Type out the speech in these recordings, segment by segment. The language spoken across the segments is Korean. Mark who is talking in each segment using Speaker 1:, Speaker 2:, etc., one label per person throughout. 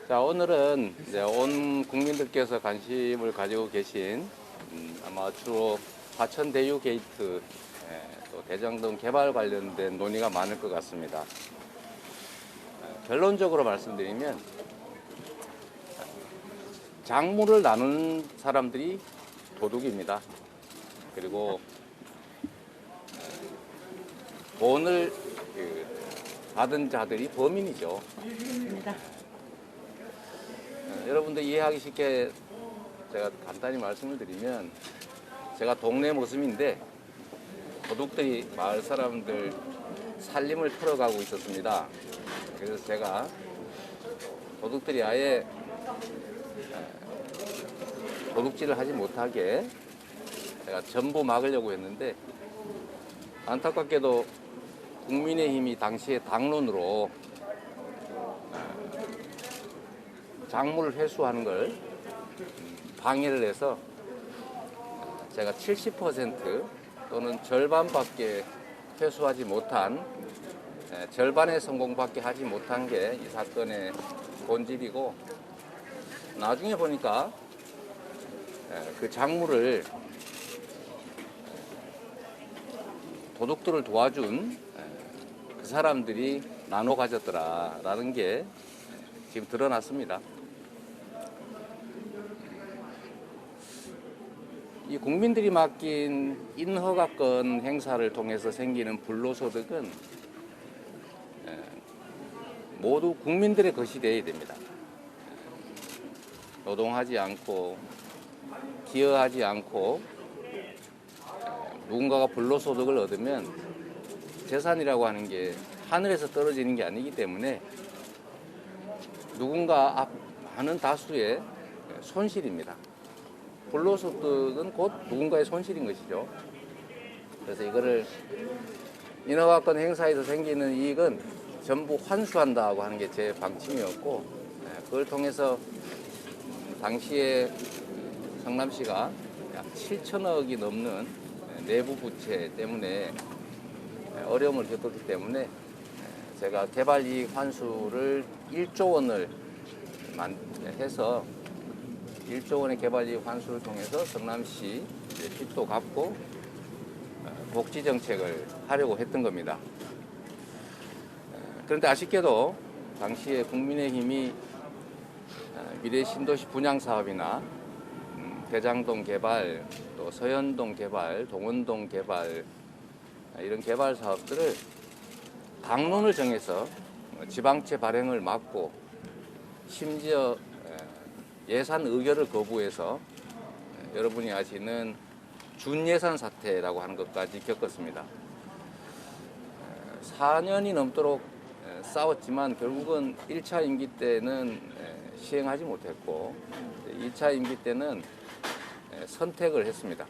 Speaker 1: 자, 오늘은 이제 온 국민들께서 관심을 가지고 계신 아마 주로 화천 대유 게이트, 또 대장동 개발 관련된 논의가 많을 것 같습니다. 결론적으로 말씀드리면 장물을 나눈 사람들이 도둑입니다. 그리고 돈을 받은 자들이 범인이죠. 여러분들 이해하기 쉽게 제가 간단히 말씀을 드리면, 제가 동네 모습인데 도둑들이 마을 사람들 살림을 털어가고 있었습니다. 그래서 제가 도둑들이 아예 도둑질을 하지 못하게 제가 전부 막으려고 했는데, 안타깝게도 국민의힘이 당시에 당론으로 작물을 회수하는 걸 방해를 해서 제가 70% 또는 절반밖에 회수하지 못한, 절반의 성공밖에 하지 못한 게 이 사건의 본질이고, 나중에 보니까 그 작물을 도둑들을 도와준 그 사람들이 나눠 가졌더라라는 게 지금 드러났습니다. 이 국민들이 맡긴 인허가권 행사를 통해서 생기는 불로소득은 모두 국민들의 것이 되어야 됩니다. 노동하지 않고 기여하지 않고 누군가가 불로소득을 얻으면 재산이라고 하는 게 하늘에서 떨어지는 게 아니기 때문에 누군가 많은 다수의 손실입니다. 불로소득은 곧 누군가의 손실인 것이죠. 그래서 이거를 인허가권 행사에서 생기는 이익은 전부 환수한다고 하는 게 제 방침이었고, 그걸 통해서 당시에 성남시가 약 7천억이 넘는 내부 부채 때문에 어려움을 겪었기 때문에 제가 개발이익 환수를 1조 원을 해서 1조 원의 개발이익 환수를 통해서 성남시 빚도 갚고 복지 정책을 하려고 했던 겁니다. 그런데 아쉽게도 당시에 국민의힘이 미래 신도시 분양 사업이나 대장동 개발, 또 서현동 개발, 동원동 개발, 이런 개발 사업들을 당론을 정해서 지방채 발행을 막고, 심지어 예산 의결을 거부해서 여러분이 아시는 준예산 사태라고 하는 것까지 겪었습니다. 4년이 넘도록 싸웠지만 결국은 1차 임기 때는 시행하지 못했고, 2차 임기 때는 선택을 했습니다.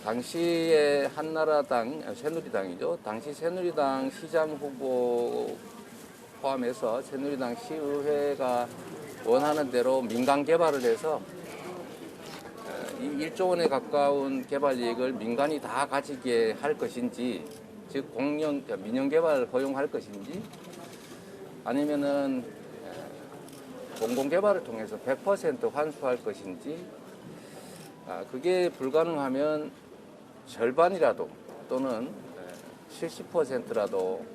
Speaker 1: 당시에 한나라당, 새누리당이죠. 당시 새누리당 시장 후보 포함해서 새누리당 시의회가 원하는 대로 민간 개발을 해서 이 1조 원에 가까운 개발 이익을 민간이 다 가지게 할 것인지, 즉 민영 개발을 허용할 것인지, 아니면은 공공 개발을 통해서 100% 환수할 것인지, 그게 불가능하면 절반이라도 또는 70%라도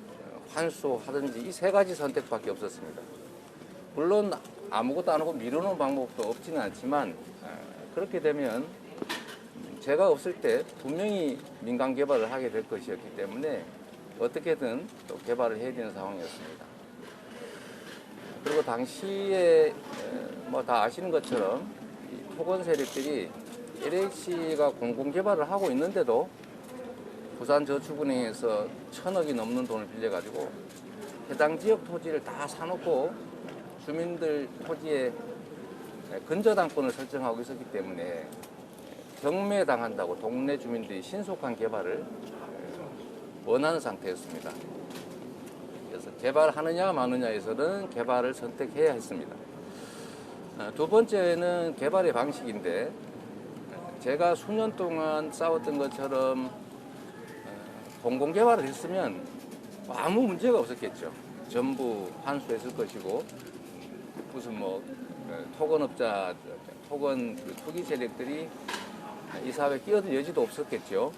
Speaker 1: 환수하든지, 이 세 가지 선택밖에 없었습니다. 물론 아무것도 안 하고 미루는 방법도 없지는 않지만, 그렇게 되면 제가 없을 때 분명히 민간 개발을 하게 될 것이었기 때문에 어떻게든 또 개발을 해야 되는 상황이었습니다. 그리고 당시에 뭐 다 아시는 것처럼 이 토건 세력들이 LH가 공공 개발을 하고 있는데도 부산저축은행에서 1,000억이 넘는 돈을 빌려가지고 해당 지역 토지를 다 사놓고 주민들 토지에 근저당권을 설정하고 있었기 때문에 경매당한다고 동네 주민들이 신속한 개발을 원하는 상태였습니다. 그래서 개발하느냐 마느냐에서는 개발을 선택해야 했습니다. 두 번째는 개발의 방식인데, 제가 수년 동안 싸웠던 것처럼 공공개발을 했으면 아무 문제가 없었겠죠. 전부 환수했을 것이고 무슨 뭐 토건업자, 토건 투기 세력들이 이 사업에 끼어들 여지도 없었겠죠.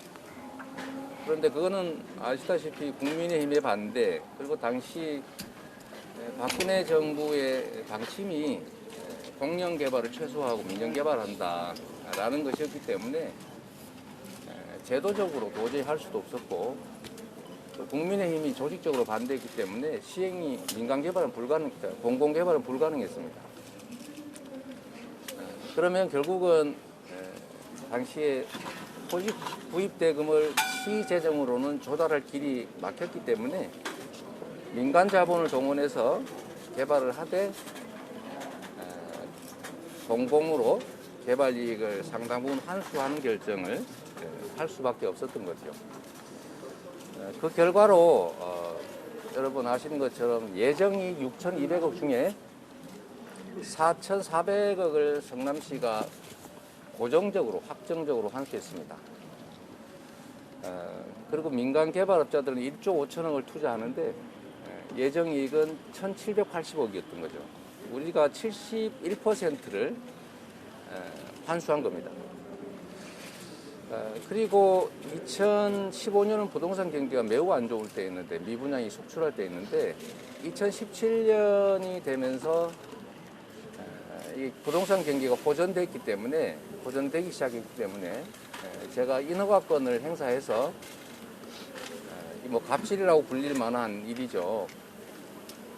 Speaker 1: 그런데 그거는 아시다시피 국민의힘의 반대, 그리고 당시 박근혜 정부의 방침이 공영 개발을 최소화하고 민영 개발한다라는 것이었기 때문에 제도적으로 도저히 할 수도 없었고, 또 국민의힘이 조직적으로 반대했기 때문에 시행이 민간 개발은 공공 개발은 불가능했습니다. 그러면 결국은 당시에 토지 구입 대금을 시 재정으로는 조달할 길이 막혔기 때문에 민간 자본을 동원해서 개발을 하되 공공으로 개발 이익을 상당 부분 환수하는 결정을 할 수밖에 없었던 거죠. 그 결과로 여러분 아시는 것처럼 예정이익 6,200억 중에 4,400억을 성남시가 고정적으로 확정적으로 환수했습니다. 그리고 민간 개발업자들은 1조 5천억을 투자하는데 예정이익은 1,780억이었던 거죠. 우리가 71%를 환수한 겁니다. 그리고 2015년은 부동산 경기가 매우 안 좋을 때였는데, 미분양이 속출할 때였는데 2017년이 되면서 이 부동산 경기가 호전되기 시작했기 때문에 제가 인허가권을 행사해서 뭐 갑질이라고 불릴 만한 일이죠.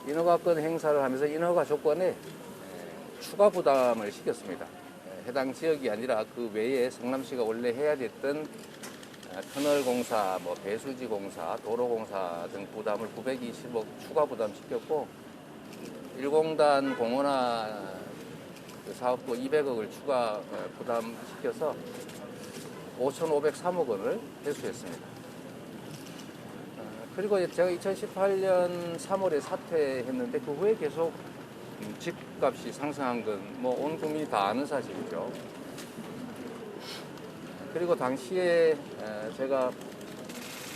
Speaker 1: 인허가권 행사를 하면서 인허가 조건에 추가 부담을 시켰습니다. 해당 지역이 아니라 그 외에 성남시가 원래 해야 됐던 터널 공사, 뭐 배수지 공사, 도로 공사 등 부담을 920억 추가 부담시켰고, 1공단 공원화 사업도 200억을 추가 부담시켜서 5,503억 원을 회수했습니다. 그리고 제가 2018년 3월에 사퇴했는데 그 후에 계속 집값이 상승한 건 뭐 온 국민이 다 아는 사실이죠. 그리고 당시에 제가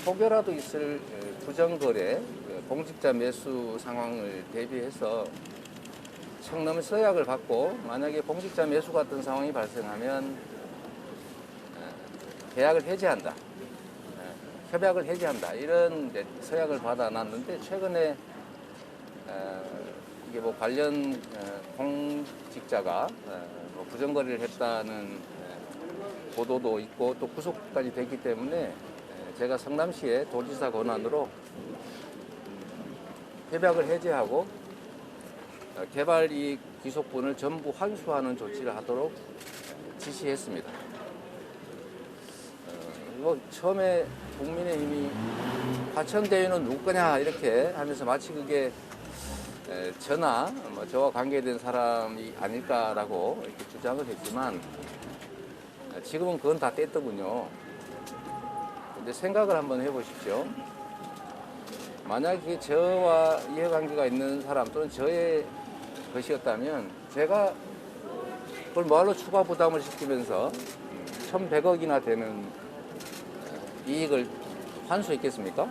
Speaker 1: 혹여라도 있을 부정거래, 공직자 매수 상황을 대비해서 성남 서약을 받고, 만약에 공직자 매수 같은 상황이 발생하면 계약을 해지한다, 협약을 해지한다, 이런 서약을 받아놨는데, 최근에 이게 뭐 관련 공직자가 뭐 부정거래를 했다는 보도도 있고 또 구속까지 됐기 때문에 제가 성남시의 도지사 권한으로 협약을 해지하고 개발이익 기속분을 전부 환수하는 조치를 하도록 지시했습니다. 뭐 처음에 국민의힘이 화천대유는 누구 거냐 이렇게 하면서 마치 그게 저나 뭐 저와 관계된 사람이 아닐까라고 이렇게 주장을 했지만, 지금은 그건 다 뗐더군요. 근데 생각을 한번 해보십시오. 만약에 저와 이해관계가 있는 사람 또는 저의 것이었다면 제가 그걸 뭐하러 추가 부담을 시키면서 1,100억이나 되는 이익을 환수했겠습니까?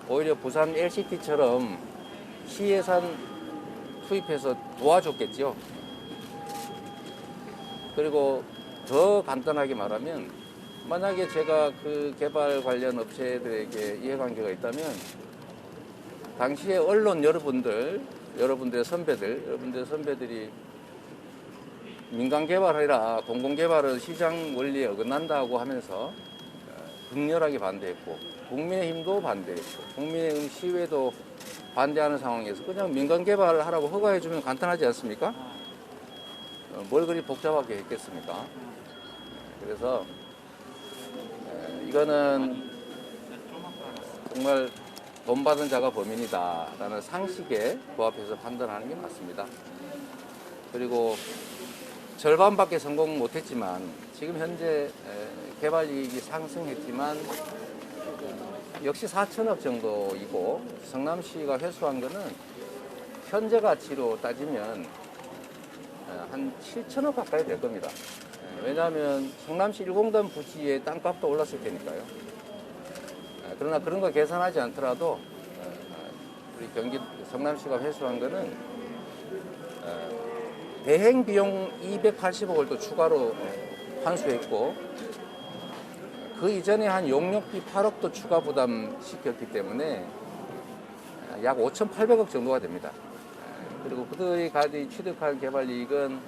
Speaker 1: 오히려 부산 LCT처럼 시예산 투입해서 도와줬겠죠. 그리고 더 간단하게 말하면, 만약에 제가 그 개발 관련 업체들에게 이해관계가 있다면 당시에 언론 여러분들의 선배들이 민간 개발해라, 공공 개발은 시장 원리에 어긋난다고 하면서 극렬하게 반대했고, 국민의힘도 반대했고, 국민의힘 시의회도 반대하는 상황에서 그냥 민간 개발을 하라고 허가해주면 간단하지 않습니까? 뭘 그리 복잡하게 했겠습니까? 그래서 이거는 정말 돈 받은 자가 범인이다라는 상식에 부합해서 판단하는 게 맞습니다. 그리고 절반밖에 성공 못했지만, 지금 현재 개발 이익이 상승했지만 역시 4천억 정도이고, 성남시가 회수한 거는 현재 가치로 따지면 한 7천억 가까이 될 겁니다. 왜냐하면 성남시 1공단 부지의 땅값도 올랐을 테니까요. 그러나 그런 거 계산하지 않더라도 우리 경기 성남시가 회수한 거는 대행 비용 280억을 또 추가로 환수했고 그 이전에 한 용역비 8억도 추가 부담시켰기 때문에 약 5,800억 정도가 됩니다. 그리고 그들이 가지 취득할 개발 이익은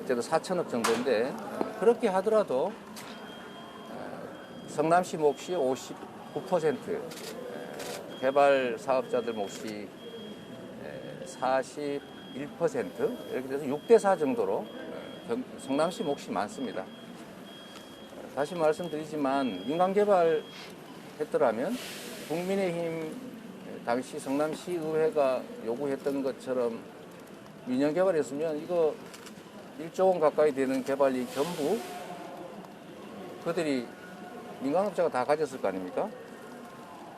Speaker 1: 어쨌든 4천억 정도인데 그렇게 하더라도 성남시 몫이 59%, 개발 사업자들 몫이 41%, 이렇게 돼서 6대4 정도로 성남시 몫이 많습니다. 다시 말씀드리지만 민간개발 했더라면 국민의힘 당시 성남시의회가 요구했던 것처럼 민영개발했으면 이거 1조 원 가까이 되는 개발이 전부 그들이 민간업자가 다 가졌을 거 아닙니까?